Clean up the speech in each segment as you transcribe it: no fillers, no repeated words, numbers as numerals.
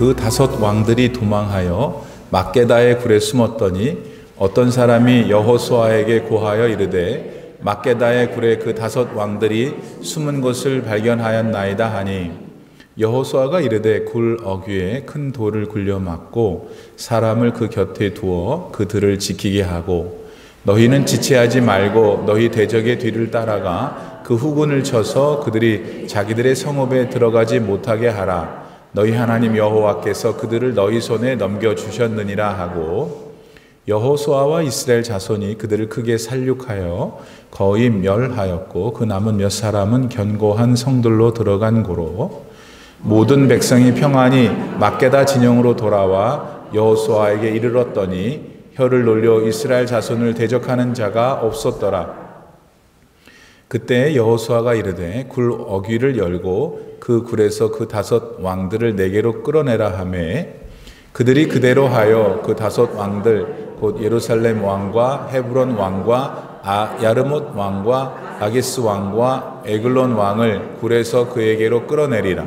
그 5 왕들이 도망하여 막게다의 굴에 숨었더니 어떤 사람이 여호수아에게 고하여 이르되 막게다의 굴에 그 5 왕들이 숨은 곳을 발견하였나이다 하니 여호수아가 이르되 굴 어귀에 큰 돌을 굴려 막고 사람을 그 곁에 두어 그들을 지키게 하고 너희는 지체하지 말고 너희 대적의 뒤를 따라가 그 후군을 쳐서 그들이 자기들의 성읍에 들어가지 못하게 하라. 너희 하나님 여호와께서 그들을 너희 손에 넘겨주셨느니라 하고 여호수아와 이스라엘 자손이 그들을 크게 살육하여 거의 멸하였고 그 남은 몇 사람은 견고한 성들로 들어간 고로 모든 백성이 평안히 막게다 진영으로 돌아와 여호수아에게 이르렀더니 혀를 놀려 이스라엘 자손을 대적하는 자가 없었더라. 그때 여호수아가 이르되 굴 어귀를 열고 그 굴에서 그 5 왕들을 내게로 끌어내라 하매 그들이 그대로 하여 그 5 왕들 곧 예루살렘 왕과 헤브론 왕과 야르못 왕과 아기스 왕과 에글론 왕을 굴에서 그에게로 끌어내리라.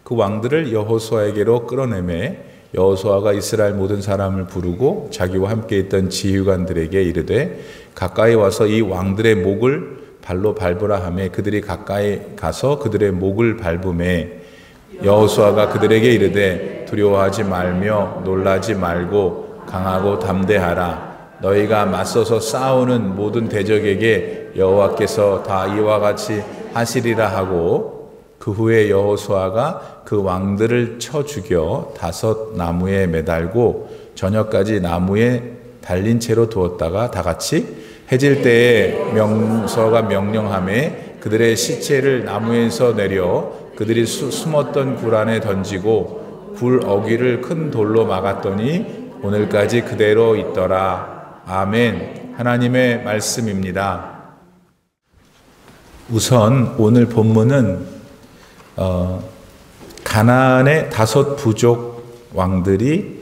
그 왕들을 여호수아에게로 끌어내매 여호수아가 이스라엘 모든 사람을 부르고 자기와 함께 있던 지휘관들에게 이르되 가까이 와서 이 왕들의 목을 발로 밟으라 하매 그들이 가까이 가서 그들의 목을 밟으매 여호수아가 그들에게 이르되 두려워하지 말며 놀라지 말고 강하고 담대하라. 너희가 맞서서 싸우는 모든 대적에게 여호와께서 다 이와 같이 하시리라 하고 그 후에 여호수아가 그 왕들을 쳐 죽여 5 나무에 매달고 저녁까지 나무에 달린 채로 두었다가 다 같이 해질 때에 명서가 명령하매 그들의 시체를 나무에서 내려 그들이 숨었던 굴 안에 던지고 굴 어귀를 큰 돌로 막았더니 오늘까지 그대로 있더라. 아멘. 하나님의 말씀입니다. 우선 오늘 본문은 가나안의 5 부족 왕들이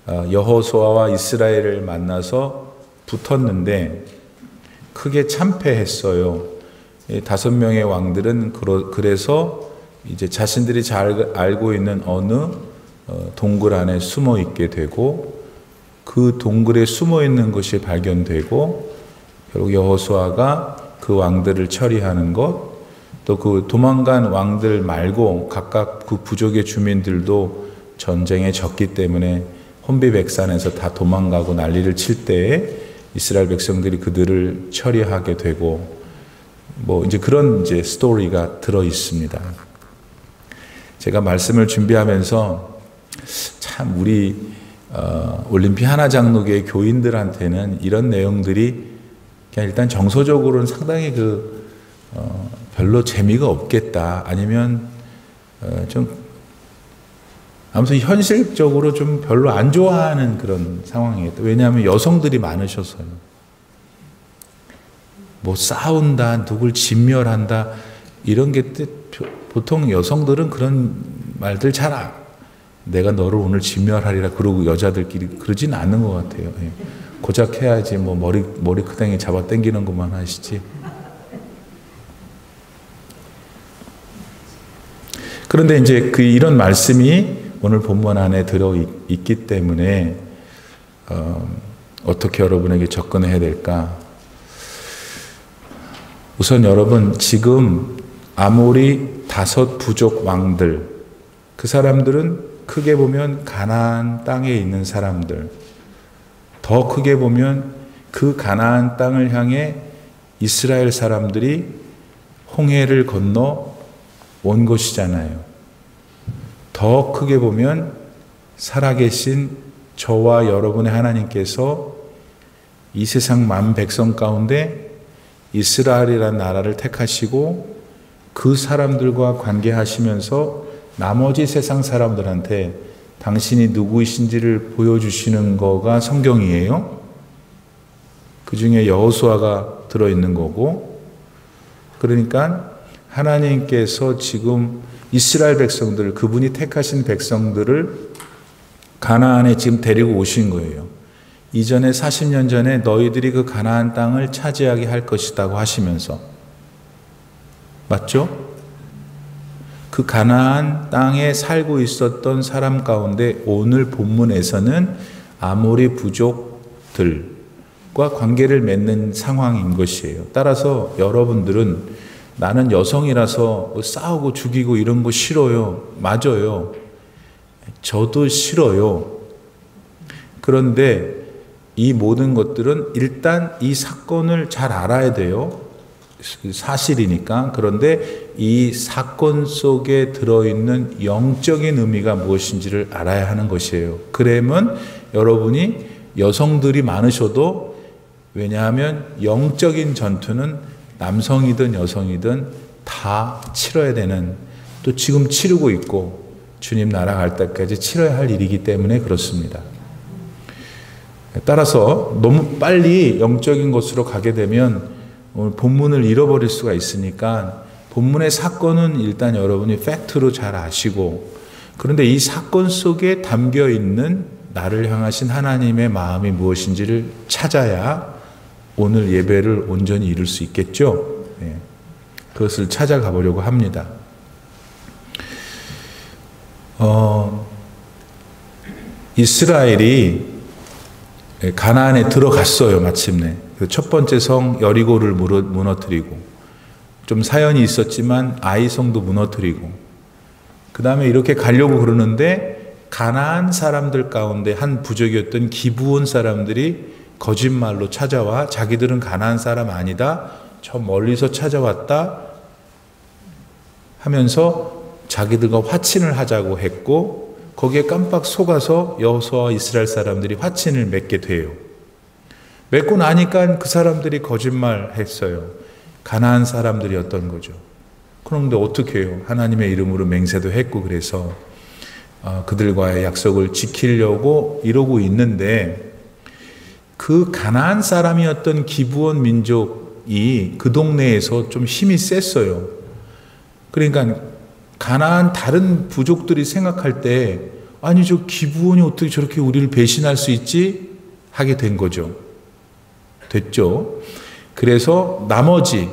여호수아와 이스라엘을 만나서 붙었는데 크게 참패했어요. 5명의 왕들은 그래서 이제 자신들이 잘 알고 있는 어느 동굴 안에 숨어 있게 되고 그 동굴에 숨어 있는 것이 발견되고 결국 여호수아가 그 왕들을 처리하는 것, 또 그 도망간 왕들 말고 각각 그 부족의 주민들도 전쟁에 졌기 때문에 혼비백산에서 다 도망가고 난리를 칠 때에 이스라엘 백성들이 그들을 처리하게 되고 이제 그런 이제 스토리가 들어 있습니다. 제가 말씀을 준비하면서 참 우리 올림픽 하나장로교회 교인들한테는 이런 내용들이 그냥 일단 정서적으로는 상당히 별로 재미가 없겠다. 아니면 아무튼 현실적으로 좀 별로 안 좋아하는 그런 상황이겠다. 왜냐하면 여성들이 많으셔서요. 싸운다, 누굴 진멸한다 이런 게 보통 여성들은 그런 말들 내가 너를 오늘 진멸하리라 그러고 여자들끼리 그러진 않는 것 같아요. 고작 해야지 머리 크댕이 잡아 당기는 것만 하시지. 그런데 이제 이런 말씀이 오늘 본문 안에 들어 있기 때문에 어떻게 여러분에게 접근해야 될까? 우선 여러분 지금 아모리 5 부족 왕들, 그 사람들은 크게 보면 가나안 땅에 있는 사람들, 더 크게 보면 그 가나안 땅을 향해 이스라엘 사람들이 홍해를 건너 온 것이잖아요. 더 크게 보면 살아계신 저와 여러분의 하나님께서 이 세상 만 백성 가운데 이스라엘이라는 나라를 택하시고 그 사람들과 관계하시면서 나머지 세상 사람들한테 당신이 누구이신지를 보여주시는 거가 성경이에요. 그 중에 여호수아가 들어있는 거고, 그러니까 하나님께서 지금 이스라엘 백성들, 그분이 택하신 백성들을 가나안에 지금 데리고 오신 거예요. 이전에 40년 전에 너희들이 그 가나안 땅을 차지하게 할 것이라고 하시면서, 맞죠? 그 가나안 땅에 살고 있었던 사람 가운데 오늘 본문에서는 아모리 부족들과 관계를 맺는 상황인 것이에요. 따라서 여러분들은 나는 여성이라서 싸우고 죽이고 이런 거 싫어요. 맞아요. 저도 싫어요. 그런데 이 모든 것들은 일단 이 사건을 잘 알아야 돼요. 사실이니까. 그런데 이 사건 속에 들어있는 영적인 의미가 무엇인지를 알아야 하는 것이에요. 그러면 여러분이 여성들이 많으셔도, 왜냐하면 영적인 전투는 남성이든 여성이든 다 치러야 되는, 또 지금 치르고 있고 주님 나라 갈 때까지 치러야 할 일이기 때문에 그렇습니다. 따라서 너무 빨리 영적인 것으로 가게 되면 오늘 본문을 잃어버릴 수가 있으니까 본문의 사건은 일단 여러분이 팩트로 잘 아시고, 그런데 이 사건 속에 담겨 있는 나를 향하신 하나님의 마음이 무엇인지를 찾아야 오늘 예배를 온전히 이룰 수 있겠죠. 네. 그것을 찾아가 보려고 합니다. 이스라엘이 가나안에 들어갔어요. 마침내 첫 번째 성 여리고를 무너뜨리고, 좀 사연이 있었지만 아이성도 무너뜨리고, 그 다음에 이렇게 가려고 그러는데 가나안 사람들 가운데 한 부족이었던 기브온 사람들이 거짓말로 찾아와 자기들은 가나안 사람 아니다, 저 멀리서 찾아왔다 하면서 자기들과 화친을 하자고 했고, 거기에 깜빡 속아서 여호수아와 이스라엘 사람들이 화친을 맺게 돼요. 맺고 나니까 그 사람들이 거짓말했어요. 가나안 사람들이었던 거죠. 그런데 어떻게 해요? 하나님의 이름으로 맹세도 했고, 그래서 그들과의 약속을 지키려고 이러고 있는데, 그 가나안 사람이었던 기브온 민족이 그 동네에서 좀 힘이 셌어요. 그러니까 가나안 다른 부족들이 생각할 때, 아니 저 기브온이 어떻게 저렇게 우리를 배신할 수 있지? 하게 된 거죠. 됐죠. 그래서 나머지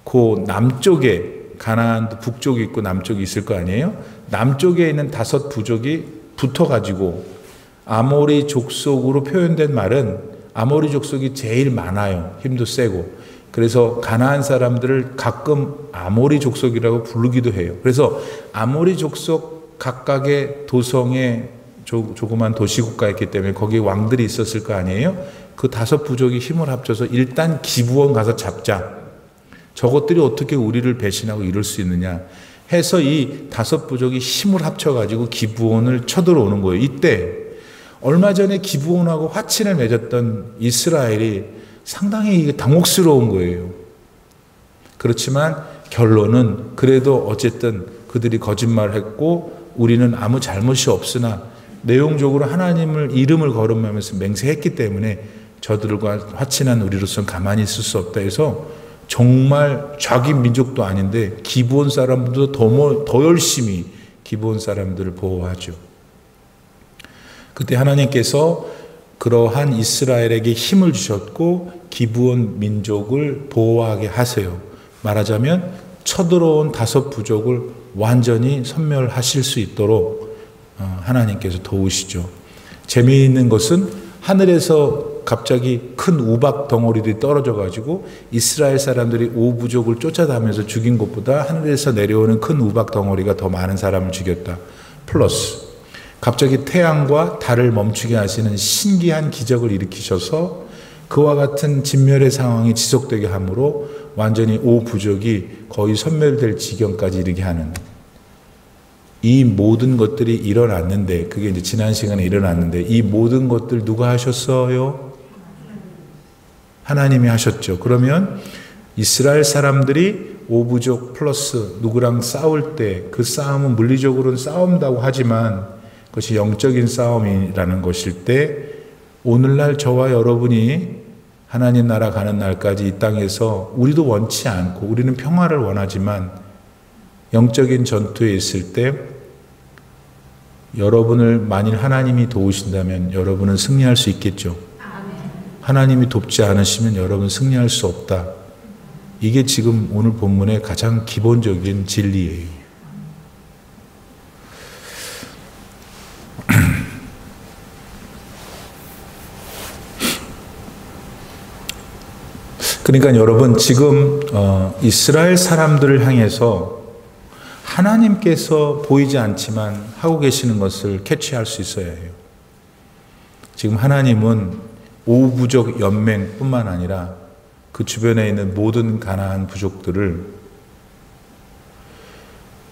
그 남쪽에, 가나안도 북쪽이 있고 남쪽이 있을 거 아니에요. 남쪽에 있는 5 부족이 붙어가지고, 아모리 족속으로 표현된 말은 아모리 족속이 제일 많아요. 힘도 세고. 그래서 가나안 사람들을 가끔 아모리 족속이라고 부르기도 해요. 그래서 아모리 족속 각각의 도성에 조그만 도시국가 있기 때문에 거기에 왕들이 있었을 거 아니에요. 그 5 부족이 힘을 합쳐서 일단 기브온 가서 잡자. 저것들이 어떻게 우리를 배신하고 이럴 수 있느냐 해서 이 5 부족이 힘을 합쳐가지고 기브온을 쳐들어오는 거예요. 이때 얼마 전에 기브온하고 화친을 맺었던 이스라엘이 상당히 당혹스러운 거예요. 그렇지만 결론은 그래도 어쨌든 그들이 거짓말을 했고 우리는 아무 잘못이 없으나 내용적으로 하나님을 이름을 거듭하면서 맹세했기 때문에 저들과 화친한 우리로서는 가만히 있을 수 없다 해서, 정말 자기 민족도 아닌데 기브온 사람들도 더 열심히 기브온 사람들을 보호하죠. 그때 하나님께서 그러한 이스라엘에게 힘을 주셨고 기브온 민족을 보호하게 하세요. 말하자면 쳐들어온 5 부족을 완전히 섬멸하실 수 있도록 하나님께서 도우시죠. 재미있는 것은 하늘에서 갑자기 큰 우박 덩어리들이 떨어져 가지고 이스라엘 사람들이 5부족을 쫓아다니면서 죽인 것보다 하늘에서 내려오는 큰 우박 덩어리가 더 많은 사람을 죽였다. 플러스 갑자기 태양과 달을 멈추게 하시는 신기한 기적을 일으키셔서 그와 같은 진멸의 상황이 지속되게 함으로 완전히 5부족이 거의 섬멸될 지경까지 이르게 하는, 이 모든 것들이 일어났는데, 그게 이제 지난 시간에 일어났는데, 이 모든 것들 누가 하셨어요? 하나님이 하셨죠. 그러면 이스라엘 사람들이 5부족 플러스 누구랑 싸울 때 그 싸움은 물리적으로는 싸움다고 하지만 그것이 영적인 싸움이라는 것일 때, 오늘날 저와 여러분이 하나님 나라 가는 날까지 이 땅에서 우리도 원치 않고 우리는 평화를 원하지만 영적인 전투에 있을 때 여러분을 만일 하나님이 도우신다면 여러분은 승리할 수 있겠죠. 하나님이 돕지 않으시면 여러분 승리할 수 없다. 이게 지금 오늘 본문의 가장 기본적인 진리예요. 그러니까 여러분 지금 이스라엘 사람들을 향해서 하나님께서 보이지 않지만 하고 계시는 것을 캐치할 수 있어야 해요. 지금 하나님은 오부족 연맹뿐만 아니라 그 주변에 있는 모든 가나안 부족들을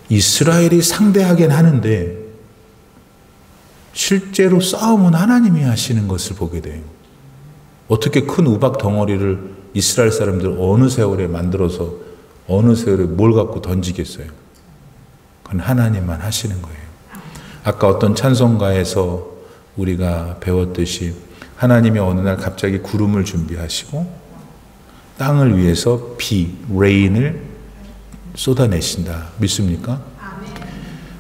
이스라엘이 상대하긴 하는데 실제로 싸움은 하나님이 하시는 것을 보게 돼요. 어떻게 큰 우박 덩어리를 이스라엘 사람들 어느 세월에 만들어서 어느 세월에 뭘 갖고 던지겠어요? 그건 하나님만 하시는 거예요. 아까 어떤 찬송가에서 우리가 배웠듯이 하나님이 어느 날 갑자기 구름을 준비하시고 땅을 위해서 비, 레인을 쏟아내신다. 믿습니까?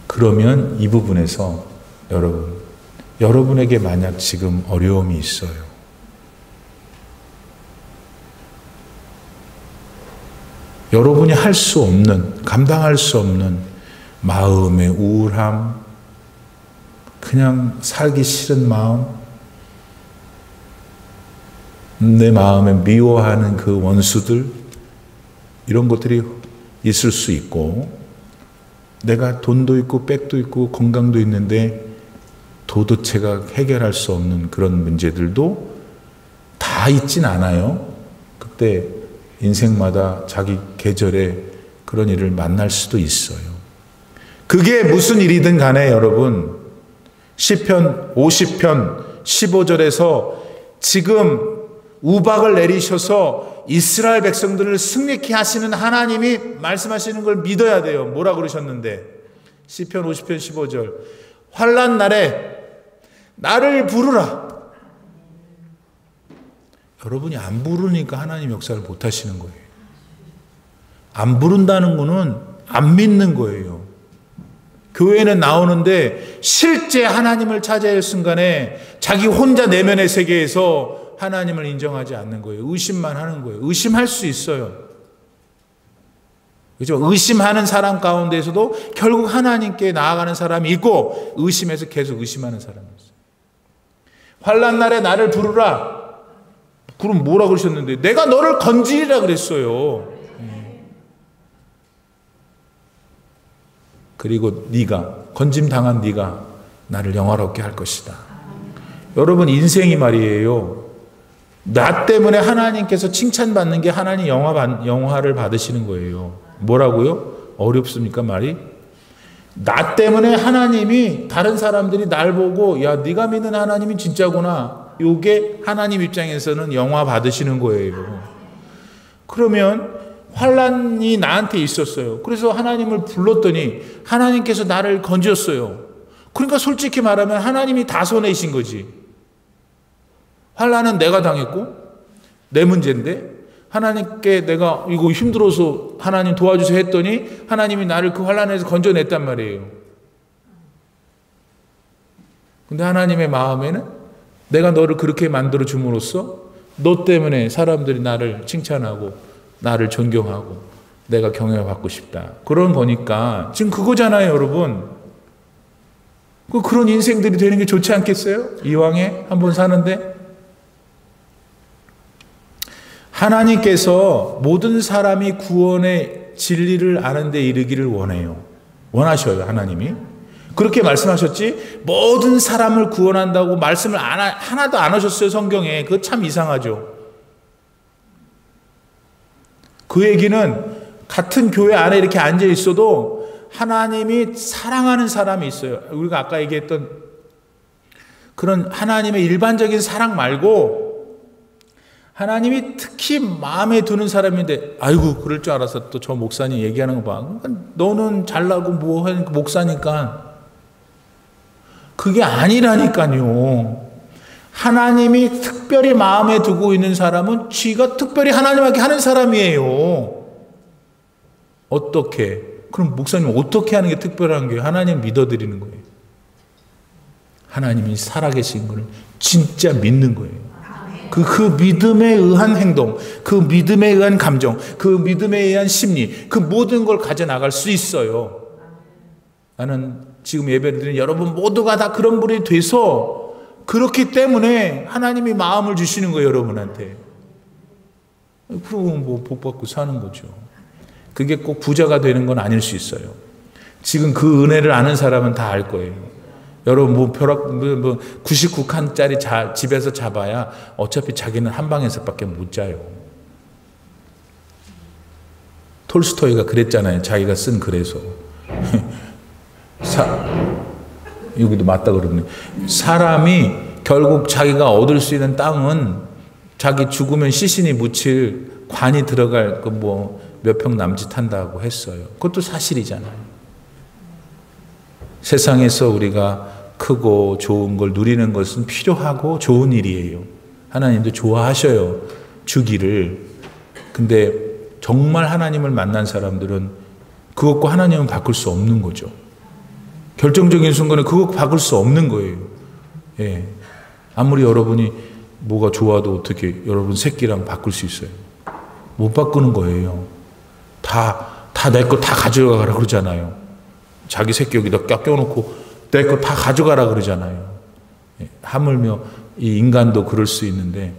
그러면 이 부분에서 여러분에게 만약 지금 어려움이 있어요. 여러분이 할 수 없는, 감당할 수 없는 마음의 우울함, 그냥 살기 싫은 마음, 내 마음에 미워하는 그 원수들, 이런 것들이 있을 수 있고, 내가 돈도 있고 백도 있고 건강도 있는데 도대체가 해결할 수 없는 그런 문제들도 다 있진 않아요. 그때 인생마다 자기 계절에 그런 일을 만날 수도 있어요. 그게 무슨 일이든 간에 여러분, 시편 50편 15절에서 지금 우박을 내리셔서 이스라엘 백성들을 승리케 하시는 하나님이 말씀하시는 걸 믿어야 돼요. 뭐라 그러셨는데? 시편 50편 15절. 환난 날에 나를 부르라. 여러분이 안 부르니까 하나님 역사를 못 하시는 거예요. 안 부른다는 거는 안 믿는 거예요. 교회는 나오는데 실제 하나님을 찾아야 할 순간에 자기 혼자 내면의 세계에서 하나님을 인정하지 않는 거예요. 의심만 하는 거예요. 의심할 수 있어요. 그렇죠? 의심하는 사람 가운데서도 결국 하나님께 나아가는 사람이 있고 의심해서 계속 의심하는 사람이 있어요. 환난 날에 나를 부르라. 그럼 뭐라 그러셨는데? 내가 너를 건지리라 그랬어요. 그리고 네가 건짐 당한 네가 나를 영화롭게 할 것이다. 여러분 인생이 말이에요. 나 때문에 하나님께서 칭찬받는 게 하나님 영화를 받으시는 거예요. 뭐라고요? 어렵습니까 말이? 나 때문에 하나님이 다른 사람들이 날 보고 야 네가 믿는 하나님이 진짜구나. 이게 하나님 입장에서는 영화 받으시는 거예요. 그러면 환난이 나한테 있었어요. 그래서 하나님을 불렀더니 하나님께서 나를 건졌어요. 그러니까 솔직히 말하면 하나님이 다 손해이신 거지. 환난은 내가 당했고 내 문제인데 하나님께 내가 이거 힘들어서 하나님 도와주세요 했더니 하나님이 나를 그 환난에서 건져냈단 말이에요. 근데 하나님의 마음에는 내가 너를 그렇게 만들어 줌으로써 너 때문에 사람들이 나를 칭찬하고 나를 존경하고 내가 경외받고 싶다. 그런 거니까 지금 그거잖아요, 여러분. 그런 인생들이 되는 게 좋지 않겠어요? 이왕에 한번 사는데. 하나님께서 모든 사람이 구원의 진리를 아는 데 이르기를 원하셔요, 하나님이. 그렇게 말씀하셨지 모든 사람을 구원한다고 말씀을 하나도 안 하셨어요, 성경에. 그거 참 이상하죠. 그 얘기는 같은 교회 안에 이렇게 앉아 있어도 하나님이 사랑하는 사람이 있어요. 우리가 아까 얘기했던 그런 하나님의 일반적인 사랑 말고 하나님이 특히 마음에 드는 사람인데 아이고 그럴 줄 알아서 또 저 목사님 얘기하는 거 봐. 너는 잘나고 뭐 하니까 목사니까. 그게 아니라니까요. 하나님이 특별히 마음에 두고 있는 사람은 쥐가 특별히 하나님께 하는 사람이에요. 어떻게? 그럼 목사님 어떻게 하는 게 특별한 거예요? 하나님 믿어드리는 거예요. 하나님이 살아계신 걸 진짜 믿는 거예요. 그 믿음에 의한 행동, 그 믿음에 의한 감정, 그 믿음에 의한 심리, 그 모든 걸 가져나갈 수 있어요. 나는 지금 예배를 드리는 여러분 모두가 다 그런 분이 돼서 그렇기 때문에 하나님이 마음을 주시는 거예요, 여러분한테. 그러고 뭐 복 받고 사는 거죠. 그게 꼭 부자가 되는 건 아닐 수 있어요. 지금 그 은혜를 아는 사람은 다 알 거예요. 여러분 뭐 99칸짜리 집에서 잡아야 어차피 자기는 한 방에서밖에 못 자요. 톨스토이가 그랬잖아요. 자기가 쓴 글에서. 여기도 맞다 그러네. 사람이 결국 자기가 얻을 수 있는 땅은 자기 죽으면 시신이 묻힐 관이 들어갈 그 뭐 몇 평 남짓한다고 했어요. 그것도 사실이잖아요. 세상에서 우리가 크고 좋은 걸 누리는 것은 필요하고 좋은 일이에요. 하나님도 좋아하셔요. 주기를. 근데 정말 하나님을 만난 사람들은 그것과 하나님은 바꿀 수 없는 거죠. 결정적인 순간에 그거 바꿀 수 없는 거예요. 예. 아무리 여러분이 뭐가 좋아도 어떻게 여러분 새끼랑 바꿀 수 있어요? 못 바꾸는 거예요. 다 내 거 다 가져가라 그러잖아요. 자기 새끼 여기다 껴놓고 내 거 다 가져가라 그러잖아요. 예. 하물며 이 인간도 그럴 수 있는데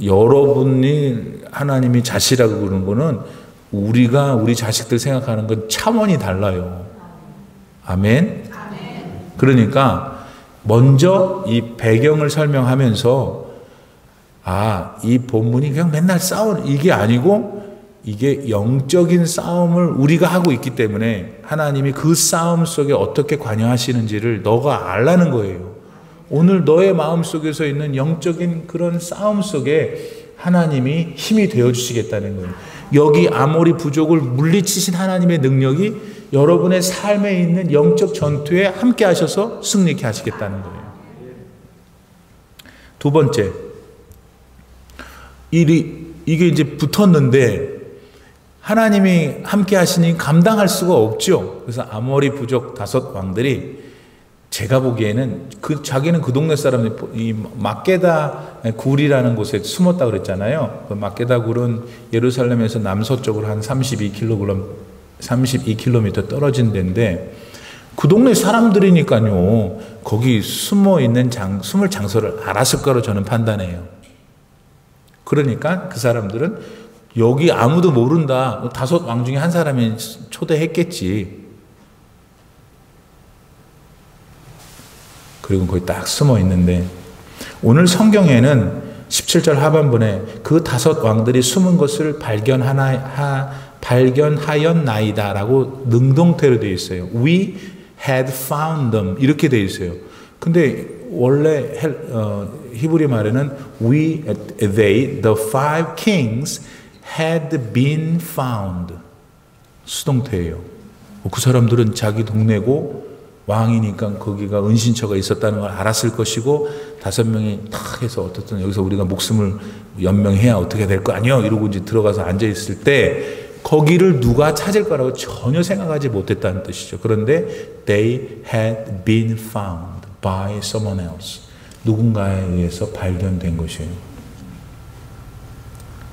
여러분이 하나님이 자식이라고 그러는 거는 우리가 우리 자식들 생각하는 건 차원이 달라요. 아멘. 그러니까 먼저 이 배경을 설명하면서 이 본문이 그냥 맨날 싸우는 이게 아니고 이게 영적인 싸움을 우리가 하고 있기 때문에 하나님이 그 싸움 속에 어떻게 관여하시는지를 너가 알라는 거예요. 오늘 너의 마음 속에서 있는 영적인 그런 싸움 속에 하나님이 힘이 되어 주시겠다는 거예요. 여기 아모리 부족을 물리치신 하나님의 능력이 여러분의 삶에 있는 영적 전투에 함께 하셔서 승리케 하시겠다는 거예요. 두 번째, 이게 이제 붙었는데 하나님이 함께 하시니 감당할 수가 없죠. 그래서 아모리 부족 5 왕들이 제가 보기에는 자기는 그 동네 사람들이 이 막게다 굴이라는 곳에 숨었다 그랬잖아요. 그 막게다 굴은 예루살렘에서 남서쪽으로 한 32km 떨어진 데인데 그 동네 사람들이니까요. 거기 숨을 장소를 알았을 거로 저는 판단해요. 그러니까 그 사람들은 여기 아무도 모른다. 5 왕 중에 한 사람이 초대했겠지. 그리고 거기 딱 숨어 있는데 오늘 성경에는 17절 하반분에 그 5 왕들이 숨은 것을 발견하였나이다 라고 능동태로 되어 있어요. We had found them 이렇게 되어 있어요. 근데 원래 히브리 말에는 the 5 kings had been found 수동태예요. 그 사람들은 자기 동네고 왕이니까 거기가 은신처가 있었다는 걸 알았을 것이고 5명이 탁 해서 어떻든 여기서 우리가 목숨을 연명해야 어떻게 될 거 아니요 이러고 이제 들어가서 앉아 있을 때 거기를 누가 찾을 거라고 전혀 생각하지 못했다는 뜻이죠. 그런데 they had been found by someone else 누군가에 의해서 발견된 것이에요.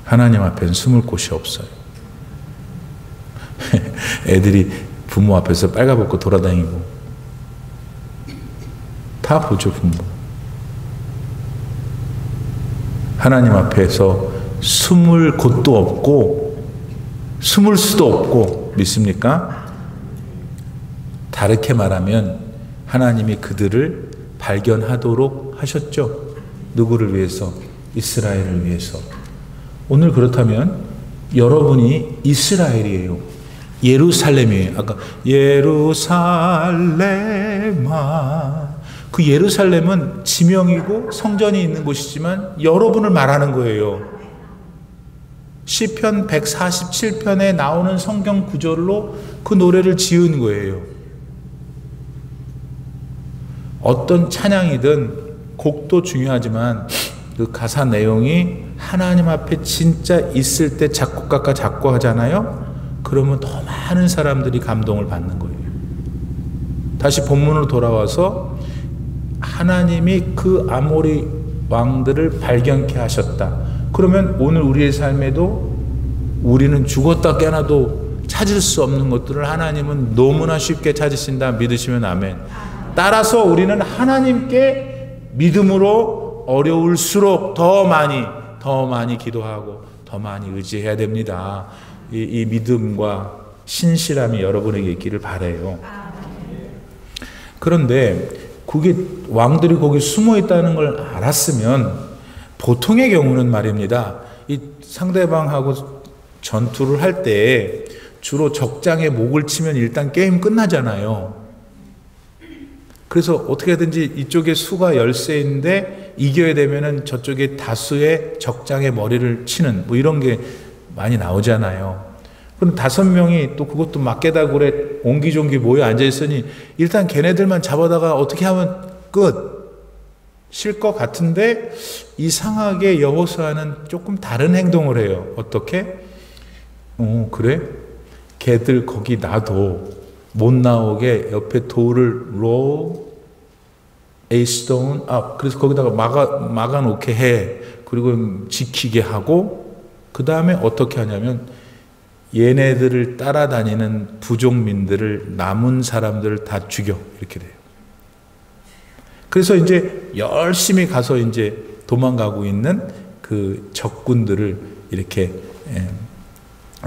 하나님 앞에는 숨을 곳이 없어요. 애들이 부모 앞에서 빨가벗고 돌아다니고 다 보죠, 부모. 하나님 앞에서 숨을 곳도 없고 숨을 수도 없고 믿습니까? 다르게 말하면 하나님이 그들을 발견하도록 하셨죠. 누구를 위해서? 이스라엘을 위해서. 오늘 그렇다면 여러분이 이스라엘이에요. 예루살렘이에요. 아까 예루살렘아 그 예루살렘은 지명이고 성전이 있는 곳이지만 여러분을 말하는 거예요. 시편 147편에 나오는 성경 구절로 그 노래를 지은 거예요. 어떤 찬양이든 곡도 중요하지만 그 가사 내용이 하나님 앞에 진짜 있을 때 작곡가가 작곡하잖아요. 그러면 더 많은 사람들이 감동을 받는 거예요. 다시 본문으로 돌아와서 하나님이 그 아모리 왕들을 발견케 하셨다. 그러면 오늘 우리의 삶에도 우리는 죽었다 깨어나도 찾을 수 없는 것들을 하나님은 너무나 쉽게 찾으신다. 믿으시면 아멘. 따라서 우리는 하나님께 믿음으로 어려울수록 더 많이 기도하고 더 많이 의지해야 됩니다. 이 믿음과 신실함이 여러분에게 있기를 바라요. 그런데 그게 왕들이 거기 숨어 있다는 걸 알았으면 보통의 경우는 말입니다. 이 상대방하고 전투를 할 때 주로 적장에 목을 치면 일단 게임 끝나잖아요. 그래서 어떻게든지 이쪽에 수가 열세인데 이겨야 되면은 저쪽에 다수의 적장에 머리를 치는 뭐 이런 게 많이 나오잖아요. 그럼 5명이 또 그것도 막게다굴에 옹기종기 모여 앉아있으니 일단 걔네들만 잡아다가 어떻게 하면 끝일 것 같은데 이상하게 여호수아는 조금 다른 행동을 해요. 어떻게? 그래? 걔들 거기 놔둬. 못 나오게 옆에 돌을 roll a stone up. 그래서 거기다가 막아 놓게 해. 그리고 지키게 하고 그 다음에 어떻게 하냐면 얘네들을 따라다니는 부족민들을 남은 사람들을 다 죽여. 이렇게 돼요. 그래서 이제 열심히 가서 이제 도망가고 있는 그 적군들을 이렇게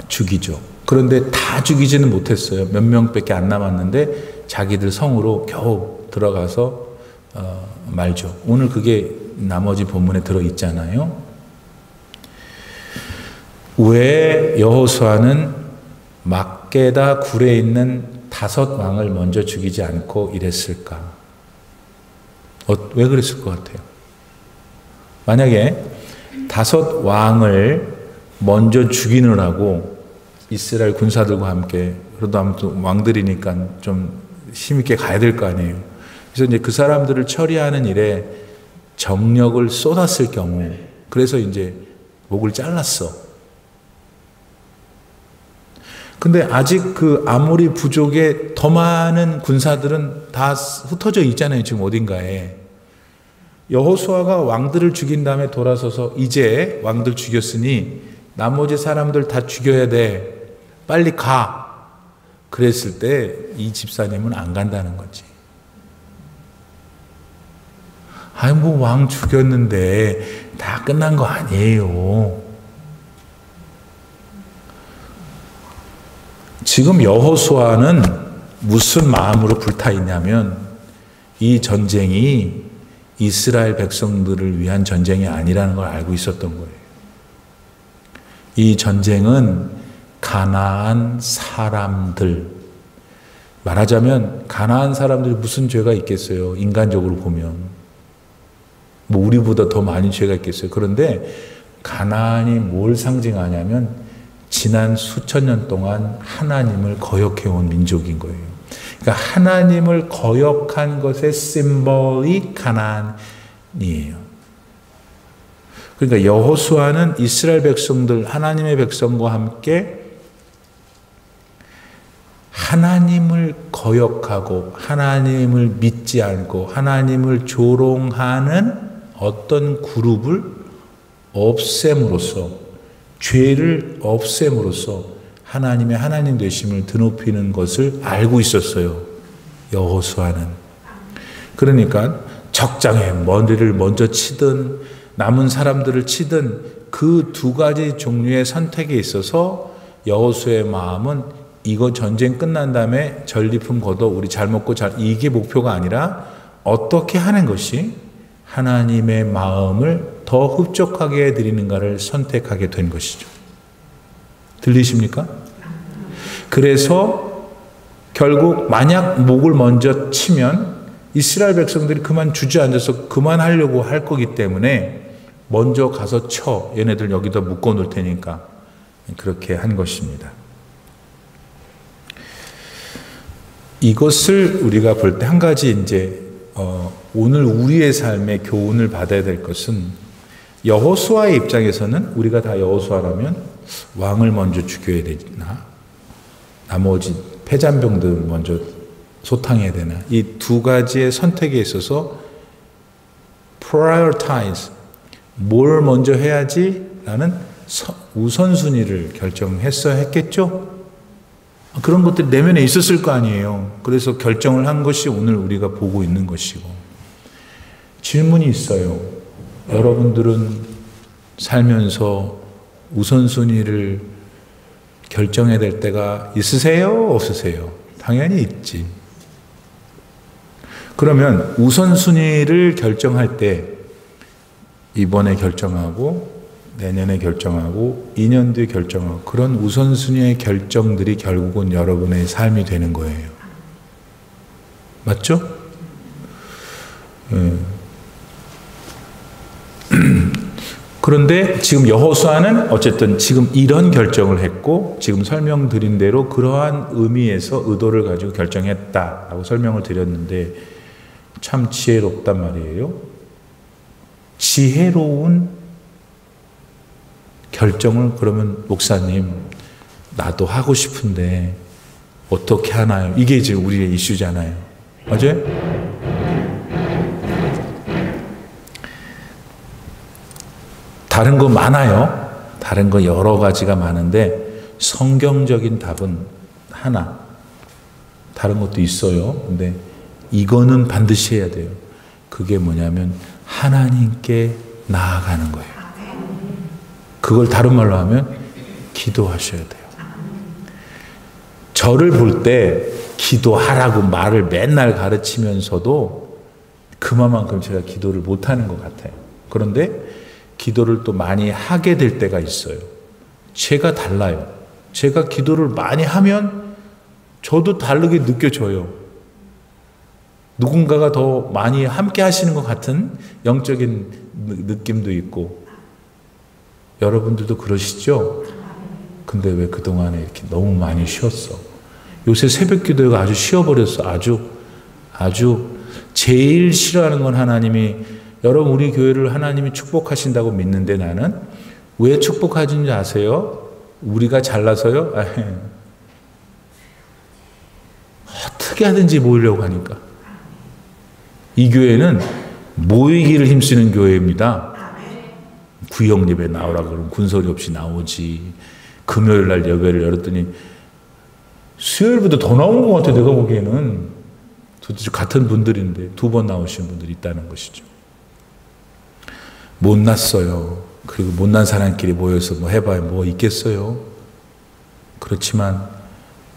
죽이죠. 그런데 다 죽이지는 못했어요. 몇 명밖에 안 남았는데 자기들 성으로 겨우 들어가서 말죠. 오늘 그게 나머지 본문에 들어있잖아요. 왜 여호수아는 막게다 굴에 있는 5 왕을 먼저 죽이지 않고 이랬을까? 왜 그랬을 것 같아요? 만약에 5 왕을 먼저 죽이느라고 이스라엘 군사들과 함께, 그래도 아무튼 왕들이니까 좀 힘있게 가야 될 거 아니에요. 그래서 이제 그 사람들을 처리하는 일에 정력을 쏟았을 경우, 그래서 이제 목을 잘랐어. 근데 아직 그 아모리 부족의 더 많은 군사들은 다 흩어져 있잖아요. 지금 어딘가에. 여호수아가 왕들을 죽인 다음에 돌아서서 이제 왕들 죽였으니 나머지 사람들 다 죽여야 돼. 빨리 가. 그랬을 때 이 집사님은 안 간다는 거지. 아니 뭐 왕 죽였는데 다 끝난 거 아니에요. 지금 여호수아는 무슨 마음으로 불타 있냐면 이 전쟁이 이스라엘 백성들을 위한 전쟁이 아니라는 걸 알고 있었던 거예요. 이 전쟁은 가나안 사람들, 말하자면 가나안 사람들이 무슨 죄가 있겠어요? 인간적으로 보면 뭐 우리보다 더 많이 죄가 있겠어요. 그런데 가나안이 뭘 상징하냐면 지난 수천 년 동안 하나님을 거역해온 민족인 거예요. 그러니까 하나님을 거역한 것의 심볼이 가나안이에요. 그러니까 여호수아는 이스라엘 백성들, 하나님의 백성과 함께 하나님을 거역하고 하나님을 믿지 않고 하나님을 조롱하는 어떤 그룹을 없앰으로써, 죄를 없앰으로써 하나님의 하나님 되심을 드높이는 것을 알고 있었어요. 여호수아는. 그러니까 적장에 머리를 먼저 치든 남은 사람들을 치든 그 2가지 종류의 선택에 있어서 여호수아의 마음은 이거 전쟁 끝난 다음에 전리품 걷어 우리 잘 먹고 이게 목표가 아니라 어떻게 하는 것이 하나님의 마음을 더 흡족하게 해드리는가를 선택하게 된 것이죠. 들리십니까? 그래서 결국 만약 목을 먼저 치면 이스라엘 백성들이 그만 주저앉아서 그만하려고 할 거기 때문에 먼저 가서 쳐. 얘네들 여기다 묶어 놓을 테니까. 그렇게 한 것입니다. 이것을 우리가 볼 때 한 가지 이제 오늘 우리의 삶의 교훈을 받아야 될 것은 여호수아의 입장에서는 우리가 다 여호수아라면 왕을 먼저 죽여야 되나? 나머지 패잔병들 먼저 소탕해야 되나? 이 2가지의 선택에 있어서 prioritize, 뭘 먼저 해야지? 라는 우선순위를 결정했어야 했겠죠? 그런 것들이 내면에 있었을 거 아니에요. 그래서 결정을 한 것이 오늘 우리가 보고 있는 것이고. 질문이 있어요. 여러분들은 살면서 우선순위를 결정해야 될 때가 있으세요? 없으세요? 당연히 있지. 그러면 우선순위를 결정할 때 이번에 결정하고 내년에 결정하고 2년 뒤에 결정하고 그런 우선순위의 결정들이 결국은 여러분의 삶이 되는 거예요. 맞죠? 그런데 지금 여호수아는 어쨌든 지금 이런 결정을 했고 지금 설명드린 대로 그러한 의미에서 의도를 가지고 결정했다라고 설명을 드렸는데 참 지혜롭단 말이에요. 지혜로운 결정을 그러면 목사님 나도 하고 싶은데 어떻게 하나요? 이게 지금 우리의 이슈잖아요. 맞아요? 다른 거 많아요. 다른 거 여러 가지가 많은데 성경적인 답은 하나. 다른 것도 있어요. 근데 이거는 반드시 해야 돼요. 그게 뭐냐면 하나님께 나아가는 거예요. 그걸 다른 말로 하면 기도하셔야 돼요. 저를 볼 때 기도하라고 말을 맨날 가르치면서도 그만큼 제가 기도를 못하는 것 같아요. 그런데 기도를 또 많이 하게 될 때가 있어요. 제가 달라요. 제가 기도를 많이 하면 저도 다르게 느껴져요. 누군가가 더 많이 함께 하시는 것 같은 영적인 느낌도 있고 여러분들도 그러시죠? 근데 왜 그동안에 이렇게 너무 많이 쉬었어? 요새 새벽 기도가 아주 쉬어버렸어. 아주 제일 싫어하는 건 하나님이 여러분 우리 교회를 하나님이 축복하신다고 믿는데 나는 왜 축복하시는지 아세요? 우리가 잘나서요? 어떻게 하든지 모이려고 하니까. 이 교회는 모이기를 힘쓰는 교회입니다. 구역 예배 나오라 그러면 군소리 없이 나오지. 금요일 날 예배를 열었더니 수요일보다 더 나온 것 같아. 내가 보기에는 도대체 같은 분들인데 2번 나오신 분들이 있다는 것이죠. 못났어요. 그리고 못난 사람끼리 모여서 뭐 해봐야 뭐 있겠어요. 그렇지만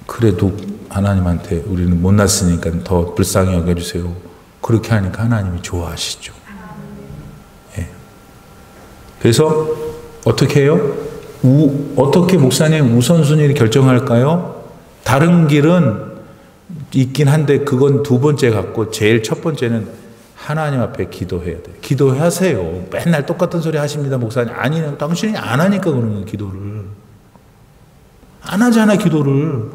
그래도 하나님한테 우리는 못났으니까 더 불쌍히 여겨주세요. 그렇게 하니까 하나님이 좋아하시죠. 예. 그래서 어떻게 해요? 어떻게 목사님 우선순위를 결정할까요? 다른 길은 있긴 한데 그건 2번째 같고 제일 첫 번째는 하나님 앞에 기도해야 돼요. 기도하세요. 맨날 똑같은 소리 하십니다, 목사님. 아니요. 당신이 안 하니까 그런 거예요, 기도를. 안 하잖아, 기도를.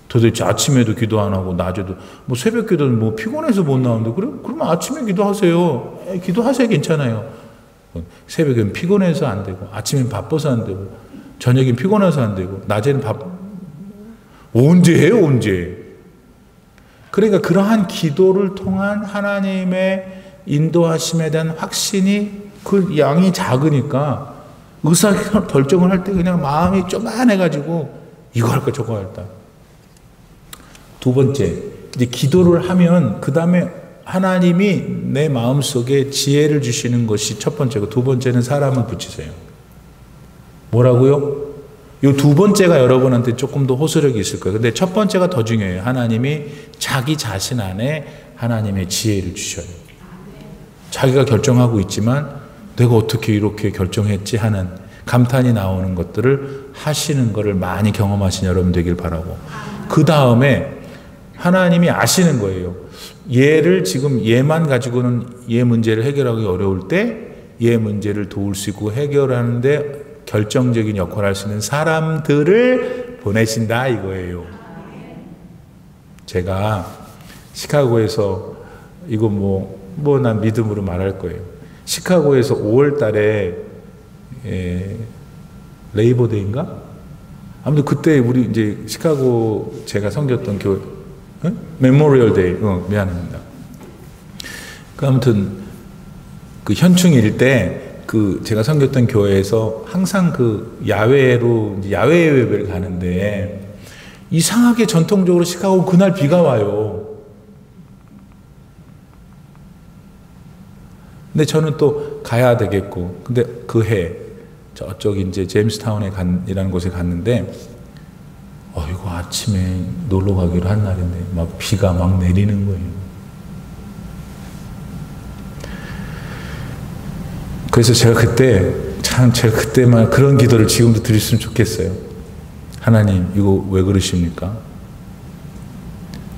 도대체 아침에도 기도 안 하고, 낮에도. 뭐 새벽 기도는 뭐 피곤해서 못 나오는데, 그러면 아침에 기도하세요. 기도하세요, 괜찮아요. 새벽엔 피곤해서 안 되고, 아침엔 바빠서 안 되고, 저녁엔 피곤해서 안 되고, 낮에는 언제 해요, 언제? 그러니까 그러한 기도를 통한 하나님의 인도하심에 대한 확신이 그 양이 작으니까 의사결정을 할 때 그냥 마음이 쪼만해가지고 이거 할까 저거 할까. 2번째, 이제 기도를 하면 그 다음에 하나님이 내 마음속에 지혜를 주시는 것이 첫 번째고 2번째는 사람을 붙이세요. 뭐라고요? 이 2번째가 여러분한테 조금 더 호소력이 있을 거예요. 근데 첫 번째가 더 중요해요. 하나님이 자기 자신 안에 하나님의 지혜를 주셔요. 자기가 결정하고 있지만 내가 어떻게 이렇게 결정했지 하는 감탄이 나오는 것들을 하시는 것을 많이 경험하신 여러분 되길 바라고. 그 다음에 하나님이 아시는 거예요. 얘를 지금 얘만 가지고는 얘 문제를 해결하기 어려울 때 얘 문제를 도울 수 있고 해결하는데 결정적인 역할을 할 수 있는 사람들을 보내신다 이거예요. 제가 시카고에서 이거 난 믿음으로 말할 거예요. 시카고에서 5월 달에 레이버데이인가? 아무튼 그때 우리 이제 시카고 제가 섬겼던 교회 메모리얼 데이 미안합니다. 아무튼 그 현충일 때 그 제가 섬겼던 교회에서 항상 그 야외로 야외 예배를 가는데 이상하게 전통적으로 시카고 그날 비가 와요. 근데 저는 또 가야 되겠고 근데 그 해 저쪽 이제 제임스타운에 이라는 곳에 갔는데, 이거 아침에 놀러 가기로 한 날인데 막 비가 막 내리는 거예요. 그래서 제가 그때만 그런 기도를 지금도 드렸으면 좋겠어요. 하나님, 이거 왜 그러십니까?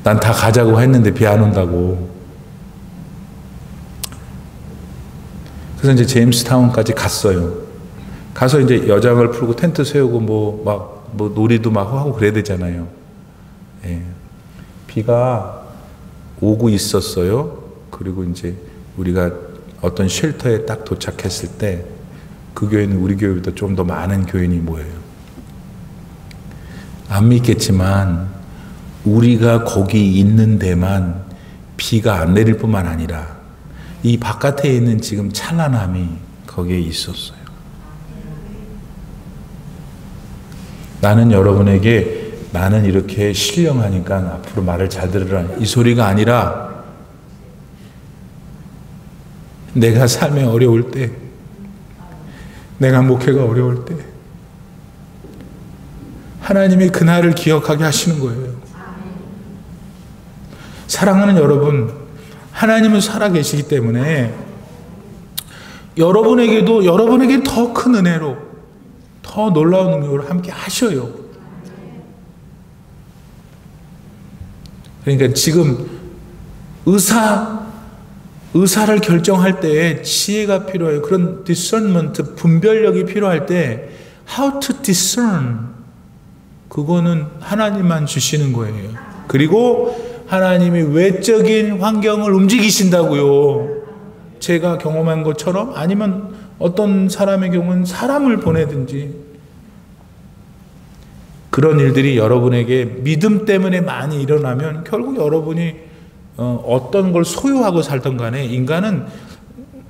난 다 가자고 했는데 비 안 온다고. 그래서 이제 제임스타운까지 갔어요. 가서 이제 여장을 풀고 텐트 세우고 뭐 놀이도 막 하고 그래야 되잖아요. 예. 비가 오고 있었어요. 그리고 이제 우리가 어떤 쉘터에 딱 도착했을 때 그 교회는 우리 교회보다 좀 더 많은 교인이 모여요. 안 믿겠지만 우리가 거기 있는 데만 비가 안 내릴 뿐만 아니라 이 바깥에 있는 지금 찬란함이 거기에 있었어요. 나는 여러분에게 나는 이렇게 신령하니까 앞으로 말을 잘 들으라 이 소리가 아니라 내가 삶에 어려울 때, 내가 목회가 어려울 때 하나님이 그날을 기억하게 하시는 거예요. 사랑하는 여러분, 하나님은 살아계시기 때문에 여러분에게 더 큰 은혜로, 더 놀라운 능력으로 함께 하셔요. 그러니까 지금 의사를 결정할 때 지혜가 필요해요. 그런 discernment, 분별력이 필요할 때 how to discern, 그거는 하나님만 주시는 거예요. 그리고 하나님이 외적인 환경을 움직이신다고요. 제가 경험한 것처럼, 아니면 어떤 사람의 경우는 사람을 보내든지, 그런 일들이 여러분에게 믿음 때문에 많이 일어나면 결국 여러분이 어떤 걸 소유하고 살던 간에, 인간은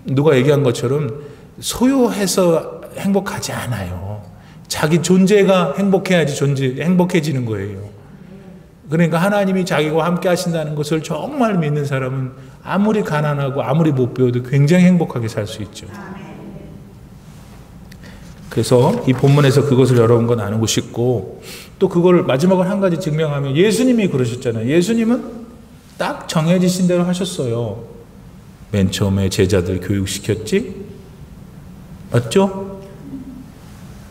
누가 얘기한 것처럼 소유해서 행복하지 않아요. 자기 존재가 행복해지는 거예요. 그러니까 하나님이 자기와 함께 하신다는 것을 정말 믿는 사람은 아무리 가난하고 아무리 못 배워도 굉장히 행복하게 살 수 있죠. 그래서 이 본문에서 그것을 여러분과 나누고 싶고, 또 그걸 마지막으로 한 가지 증명하면, 예수님이 그러셨잖아요. 예수님은 딱 정해지신 대로 하셨어요. 맨 처음에 제자들 교육시켰지? 맞죠?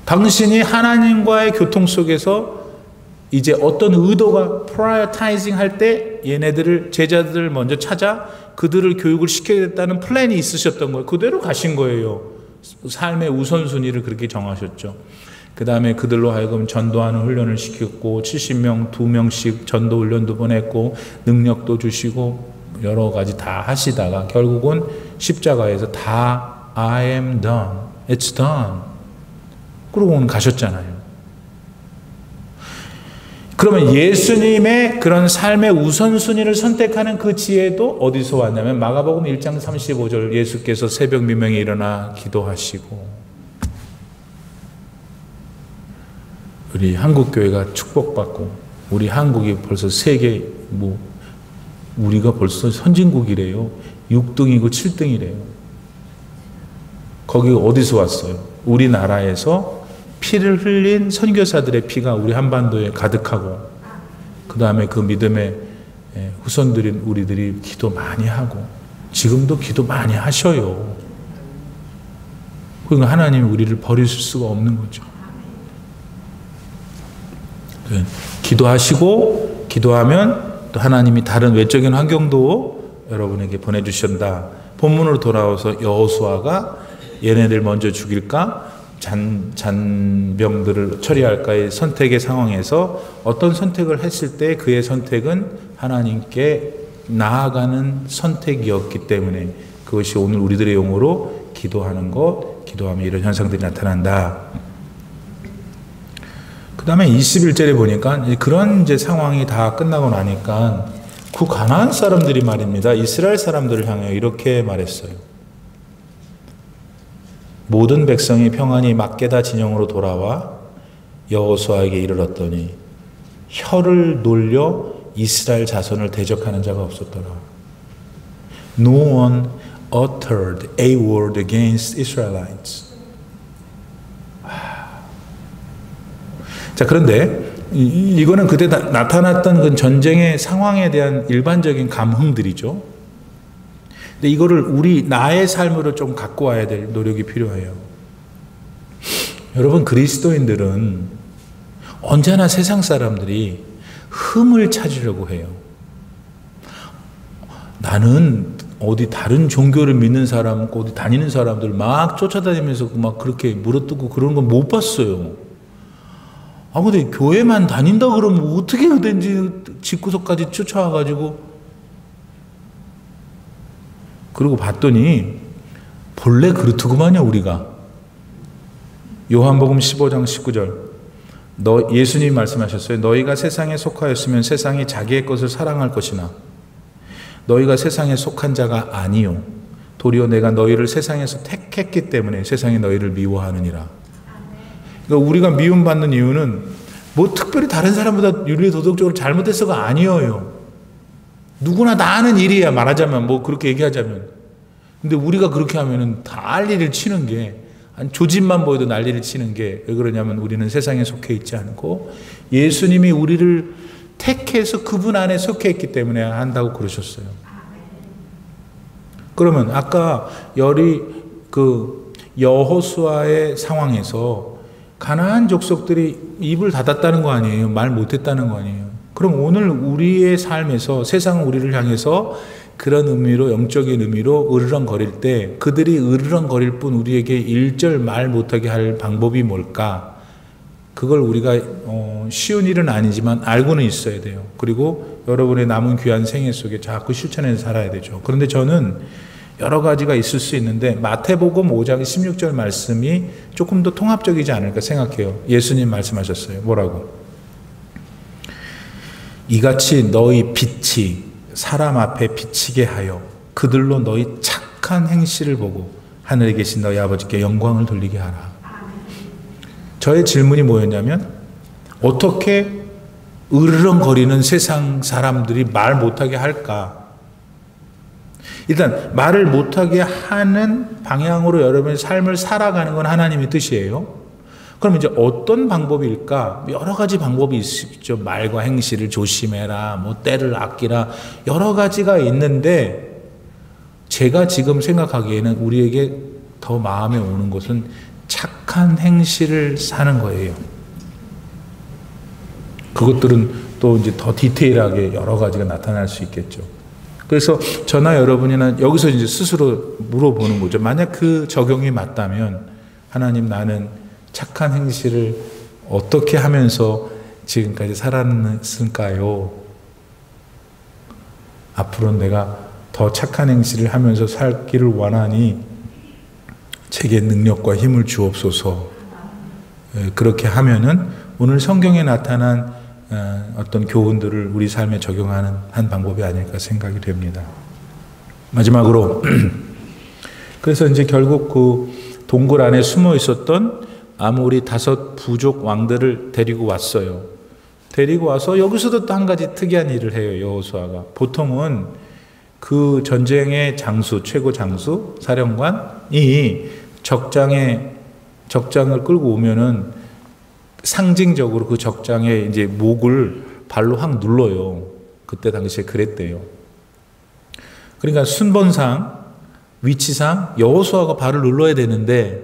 당신이 하나님과의 교통 속에서 이제 어떤 의도가 프라이어타이징 할 때 제자들을 먼저 찾아 그들을 교육을 시켜야겠다는 플랜이 있으셨던 거예요. 그대로 가신 거예요. 삶의 우선순위를 그렇게 정하셨죠. 그 다음에 그들로 하여금 전도하는 훈련을 시켰고 70명 2명씩 전도 훈련도 보냈고 능력도 주시고 여러 가지 다 하시다가 결국은 십자가에서 다 I am done, it's done 그러고는 가셨잖아요. 그러면 예수님의 그런 삶의 우선순위를 선택하는 그 지혜도 어디서 왔냐면 마가복음 1장 35절, 예수께서 새벽 미명에 일어나 기도하시고, 우리 한국교회가 축복받고, 우리 한국이 벌써 세계 우리가 벌써 선진국이래요. 6등이고 7등이래요. 거기 어디서 왔어요? 우리나라에서 피를 흘린 선교사들의 피가 우리 한반도에 가득하고, 그 다음에 그 믿음의 후손들인 우리들이 기도 많이 하고, 지금도 기도 많이 하셔요. 그러니까 하나님이 우리를 버리실 수가 없는 거죠. 기도하시고, 기도하면 또 하나님이 다른 외적인 환경도 여러분에게 보내주신다. 본문으로 돌아와서 여호수아가 얘네들 먼저 죽일까? 잔병들을 처리할까의 선택의 상황에서 어떤 선택을 했을 때 그의 선택은 하나님께 나아가는 선택이었기 때문에 그것이 오늘 우리들의 용어로 기도하는 것, 기도하면 이런 현상들이 나타난다. 그 다음에 21절에 보니까 그런 이제 상황이 다 끝나고 나니까 그 가나안 사람들이 말입니다. 이스라엘 사람들을 향해 이렇게 말했어요. 모든 백성이 평안히 막게다 진영으로 돌아와 여호수아에게 이르렀더니 혀를 놀려 이스라엘 자손을 대적하는 자가 없었더라. No one uttered a word against Israelites. 자, 그런데 이거는 그때 나타났던 그 전쟁의 상황에 대한 일반적인 감흥들이죠. 근데 이거를 나의 삶으로 좀 갖고 와야 될 노력이 필요해요. 여러분, 그리스도인들은 언제나 세상 사람들이 흠을 찾으려고 해요. 나는 어디 다른 종교를 믿는 사람, 어디 다니는 사람들 막 쫓아다니면서 막 그렇게 물어뜯고 그런 건 못 봤어요. 근데 교회만 다닌다 그러면 어떻게 된지 집구석까지 쫓아와가지고, 그리고 봤더니 본래 그렇더구만요. 우리가 요한복음 15장 19절 예수님이 말씀하셨어요. 너희가 세상에 속하였으면 세상이 자기의 것을 사랑할 것이나 너희가 세상에 속한 자가 아니요 도리어 내가 너희를 세상에서 택했기 때문에 세상이 너희를 미워하느니라. 그러니까 우리가 미움받는 이유는 뭐 특별히 다른 사람보다 윤리 도덕적으로 잘못해서가 아니에요. 누구나 다 아는 일이야, 말하자면. 뭐 그렇게 얘기하자면. 근데 우리가 그렇게 하면은 다 난리를 치는 게, 한 조짐만 보여도 난리를 치는 게 왜 그러냐면 우리는 세상에 속해 있지 않고 예수님이 우리를 택해서 그분 안에 속해 있기 때문에 한다고 그러셨어요. 그러면 아까 여호수아의 상황에서 가나안 족속들이 입을 닫았다는 거 아니에요? 말 못했다는 거 아니에요? 그럼 오늘 우리의 삶에서 세상은 우리를 향해서 그런 의미로, 영적인 의미로 으르렁거릴 때 그들이 으르렁거릴 뿐 우리에게 일절 말 못하게 할 방법이 뭘까? 그걸 우리가 쉬운 일은 아니지만 알고는 있어야 돼요. 그리고 여러분의 남은 귀한 생애 속에 자꾸 실천해서 살아야 되죠. 그런데 저는 여러 가지가 있을 수 있는데 마태복음 5장 16절 말씀이 조금 더 통합적이지 않을까 생각해요. 예수님 말씀하셨어요. 뭐라고? 이같이 너희 빛이 사람 앞에 비치게 하여 그들로 너희 착한 행실을 보고 하늘에 계신 너희 아버지께 영광을 돌리게 하라. 저의 질문이 뭐였냐면, 어떻게 으르렁거리는 세상 사람들이 말 못하게 할까? 일단 말을 못하게 하는 방향으로 여러분의 삶을 살아가는 건 하나님의 뜻이에요. 그럼 이제 어떤 방법일까? 여러 가지 방법이 있죠. 말과 행실을 조심해라, 뭐 때를 아끼라, 여러 가지가 있는데 제가 지금 생각하기에는 우리에게 더 마음에 오는 것은 착한 행실을 사는 거예요. 그것들은 또 이제 더 디테일하게 여러 가지가 나타날 수 있겠죠. 그래서 저나 여러분이나 여기서 이제 스스로 물어보는 거죠. 만약 그 적용이 맞다면, 하나님, 나는 착한 행실을 어떻게 하면서 지금까지 살았을까요? 앞으로 내가 더 착한 행실을 하면서 살기를 원하니 제게 능력과 힘을 주옵소서. 그렇게 하면은 오늘 성경에 나타난 어떤 교훈들을 우리 삶에 적용하는 한 방법이 아닐까 생각이 됩니다. 마지막으로 그래서 이제 결국 그 동굴 안에 숨어 있었던 아모리 5 부족 왕들을 데리고 왔어요. 데리고 와서 여기서도 또 한 가지 특이한 일을 해요. 여호수아가. 보통은 그 전쟁의 장수, 최고 장수, 사령관이 적장을 끌고 오면은 상징적으로 그 적장의 이제 목을 발로 확 눌러요. 그때 당시에 그랬대요. 그러니까 순번상, 위치상 여호수아가 발을 눌러야 되는데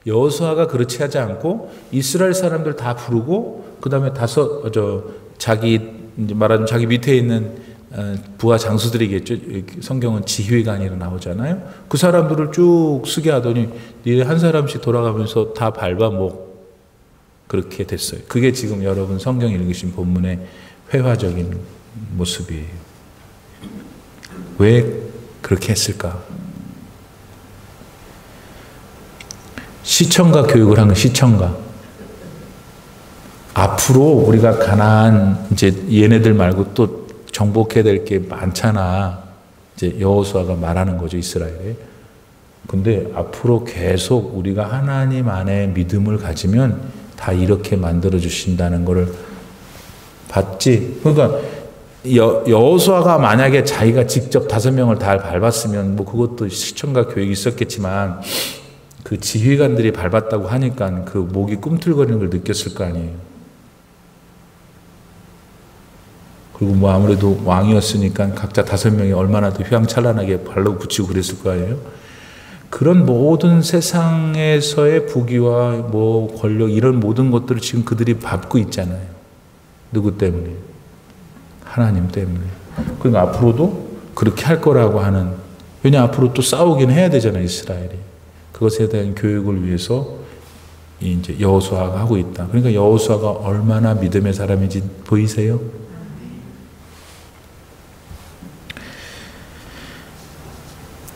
여호수아가 그렇지 하지 않고 이스라엘 사람들 다 부르고 그 다음에 자기 말하자면 자기 밑에 있는 부하 장수들이겠죠. 성경은 지휘관이라 나오잖아요. 그 사람들을 쭉 쓰게 하더니 니네 한 사람씩 돌아가면서 다 밟아 목. 그렇게 됐어요. 그게 지금 여러분 성경 읽으신 본문의 회화적인 모습이에요. 왜 그렇게 했을까? 시청가 교육을 한 거, 시청가. 앞으로 우리가 가나안, 이제 얘네들 말고 또 정복해야 될 게 많잖아. 이제 여호수아가 말하는 거죠, 이스라엘에. 근데 앞으로 계속 우리가 하나님 안에 믿음을 가지면 다 이렇게 만들어 주신다는 것을 봤지. 그러니까 여호수아가 만약에 자기가 직접 5명을 다 밟았으면 뭐 그것도 시청가 교육이 있었겠지만 그 지휘관들이 밟았다고 하니까 그 목이 꿈틀거리는 걸 느꼈을 거 아니에요. 그리고 뭐 아무래도 왕이었으니까 각자 5명이 얼마나 더 휘황찬란하게 발로 붙이고 그랬을 거예요. 그런 모든 세상에서의 부귀와 뭐 권력 이런 모든 것들을 지금 그들이 밟고 있잖아요. 누구 때문에? 하나님 때문에. 그러니까 앞으로도 그렇게 할 거라고 하는, 왜냐 앞으로 또 싸우긴 해야 되잖아요, 이스라엘이. 그것에 대한 교육을 위해서 이제 여호수아가 하고 있다. 그러니까 여호수아가 얼마나 믿음의 사람인지 보이세요?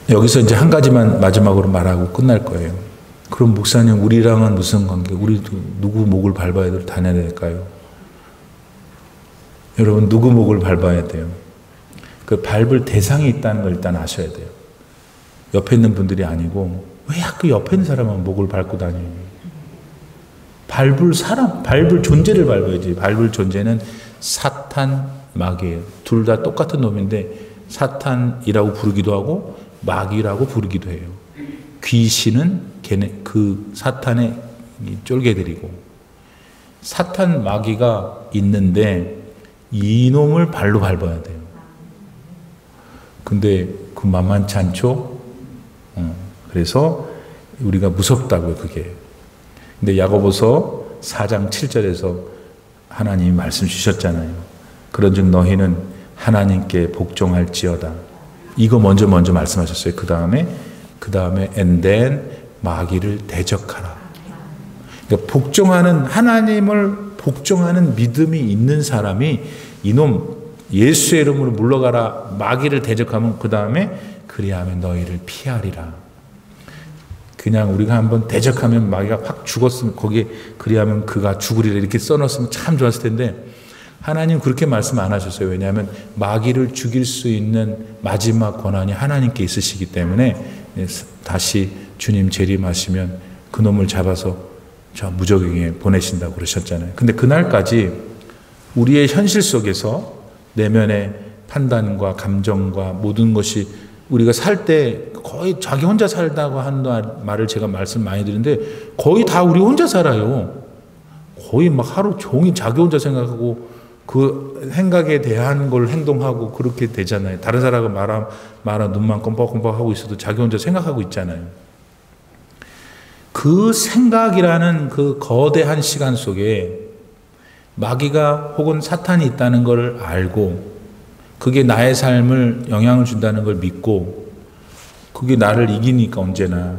여기서 이제 한 가지만 마지막으로 말하고 끝날 거예요. 그럼 목사님, 우리랑은 무슨 관계? 우리도 누구 목을 밟아야 다녀야 될까요? 여러분, 누구 목을 밟아야 돼요? 그 밟을 대상이 있다는 걸 일단 아셔야 돼요. 옆에 있는 분들이 아니고, 왜 그 옆에 있는 사람은 목을 밟고 다녀요? 밟을 사람, 밟을 존재를 밟아야지. 밟을 존재는 사탄, 마귀예요. 둘 다 똑같은 놈인데, 사탄이라고 부르기도 하고, 마귀라고 부르기도 해요. 귀신은 그 사탄의 쫄개들이고, 사탄, 마귀가 있는데, 이놈을 발로 밟아야 돼요. 근데 그 만만치 않죠? 그래서 우리가 무섭다고요, 그게. 근데 야고보서 4장 7절에서 하나님이 말씀 주셨잖아요. 그런즉 너희는 하나님께 복종할지어다. 이거 먼저 말씀하셨어요. 그 다음에 and then 마귀를 대적하라. 그러니까 복종하는, 하나님을 복종하는 믿음이 있는 사람이 이놈 예수의 이름으로 물러가라, 마귀를 대적하면 그 다음에 그리하면 너희를 피하리라. 그냥 우리가 한번 대적하면 마귀가 확 죽었으면 거기에 그리하면 그가 죽으리라 이렇게 써놨으면 참 좋았을 텐데, 하나님 그렇게 말씀 안 하셨어요. 왜냐하면 마귀를 죽일 수 있는 마지막 권한이 하나님께 있으시기 때문에 다시 주님 재림하시면 그놈을 잡아서 저 무적에게 보내신다고 그러셨잖아요. 근데 그날까지 우리의 현실 속에서 내면의 판단과 감정과 모든 것이, 우리가 살 때 거의 자기 혼자 살다고 하는 말을 제가 말씀 많이 드리는데 거의 다 우리 혼자 살아요. 거의 막 하루 종일 자기 혼자 생각하고 그 생각에 대한 걸 행동하고 그렇게 되잖아요. 다른 사람과 말아 눈만 껌뻑껌뻑 하고 있어도 자기 혼자 생각하고 있잖아요. 그 생각이라는 그 거대한 시간 속에 마귀가 혹은 사탄이 있다는 걸 알고 그게 나의 삶을 영향을 준다는 걸 믿고 그게 나를 이기니까 언제나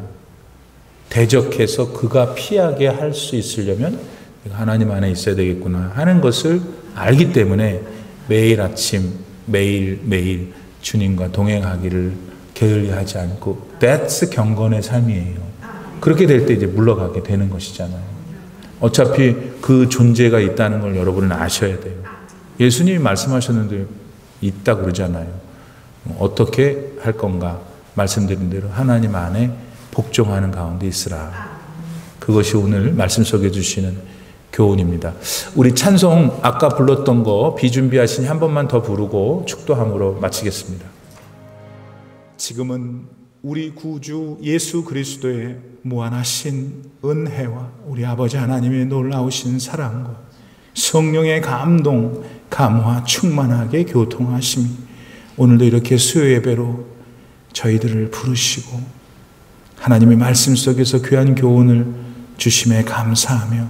대적해서 그가 피하게 할 수 있으려면 하나님 안에 있어야 되겠구나 하는 것을 알기 때문에 매일 아침 매일 주님과 동행하기를 게을리하지 않고, that's 경건의 삶이에요. 그렇게 될 때 이제 물러가게 되는 것이잖아요. 어차피 그 존재가 있다는 걸 여러분은 아셔야 돼요. 예수님이 말씀하셨는데 있다 그러잖아요. 어떻게 할 건가? 말씀드린 대로 하나님 안에 복종하는 가운데 있으라. 그것이 오늘 말씀 속에 주시는 교훈입니다. 우리 찬송 아까 불렀던 거 비준비하시니 한 번만 더 부르고 축도함으로 마치겠습니다. 지금은 우리 구주 예수 그리스도의 무한하신 은혜와 우리 아버지 하나님의 놀라우신 사랑과 성령의 감동, 감화 충만하게 교통하심이 오늘도 이렇게 수요 예배로 저희들을 부르시고 하나님의 말씀 속에서 귀한 교훈을 주심에 감사하며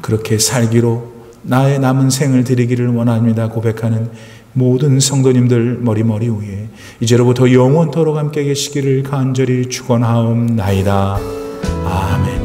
그렇게 살기로 나의 남은 생을 드리기를 원합니다 고백하는 모든 성도님들 머리 위에 이제로부터 영원토록 함께 계시기를 간절히 축원하옵나이다. 아멘.